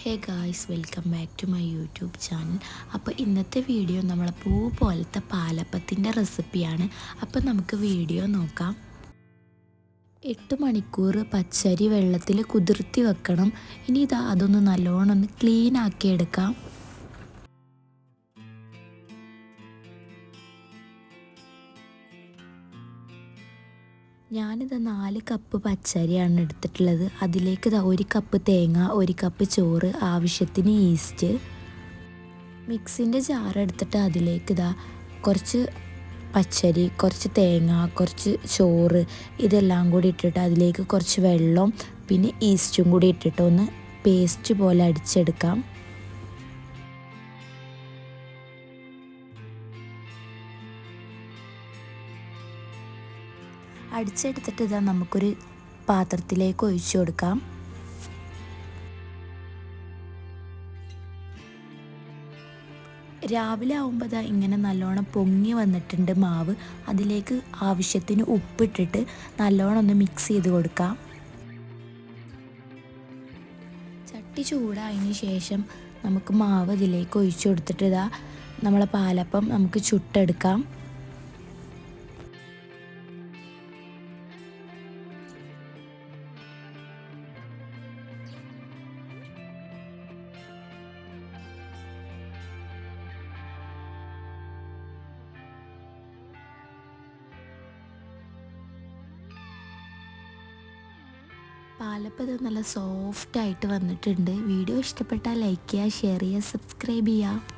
Hey guys, welcome back to my YouTube channel. അപ്പോൾ ഇന്നത്തെ video നമ്മളെ പൂ പോലത്തെ പാലപ്പത്തിൻ്റെ റെസിപ്പിയാണ്. അപ്പോൾ നമുക്ക് വീഡിയോ നോക്കാം. 8 മണിക്കൂർ പച്ചരി വെള്ളത്തിൽ കുതിർത്തി വെക്കണം. ഇനി അതൊന്ന് നല്ലോണം ഒന്ന് ക്ലീൻ ആക്കി എടുക്കാം. ഞാനിത് 4 കപ്പ് പച്ചരിയാണ് എടുത്തിട്ടുള്ളത്. അതിലേക്ക് 1 കപ്പ് തേങ്ങ, 1 കപ്പ് ചോറ്, ആവശ്യത്തിന് ഈസ്റ്റ്. മിക്സിൻ്റെ ജാർ എടുത്തിട്ട് അതിലേക്ക് കുറച്ച് പച്ചരി, കുറച്ച് തേങ്ങ, കുറച്ച് ചോറ് ഇതെല്ലാം കൂടി ഇട്ടിട്ട് അതിലേക്ക് കുറച്ച് വെള്ളം പിന്നെ ഈസ്റ്റും കൂടി ഇട്ടിട്ട് ഒന്ന് പേസ്റ്റ് പോലെ അടിച്ചെടുക്കാം. അടിച്ചെടുത്തിട്ട് നമുക്കൊരു പാത്രത്തിലേക്ക് ഒഴിച്ചു കൊടുക്കാം. രാവിലെ ആവുമ്പോൾ ഇങ്ങനെ നല്ലോണം പൊങ്ങി വന്നിട്ടുണ്ട് മാവ്. അതിലേക്ക് ആവശ്യത്തിന് ഉപ്പിട്ടിട്ട് നല്ലോണം ഒന്ന് മിക്സ് ചെയ്ത് കൊടുക്കാം. ചട്ടി ചൂടായതിന് ശേഷം നമുക്ക് മാവ് ഇതിലേക്ക് ഒഴിച്ചു കൊടുത്തിട്ട് നമ്മളെ പാലപ്പം നമുക്ക് ചുട്ടെടുക്കാം. പാലപ്പം നല്ല സോഫ്റ്റായിട്ട് വന്നിട്ടുണ്ട്. വീഡിയോ ഇഷ്ടപ്പെട്ടാൽ ലൈക്ക് ചെയ്യുക, ഷെയർ ചെയ്യുക, സബ്സ്ക്രൈബ് ചെയ്യുക.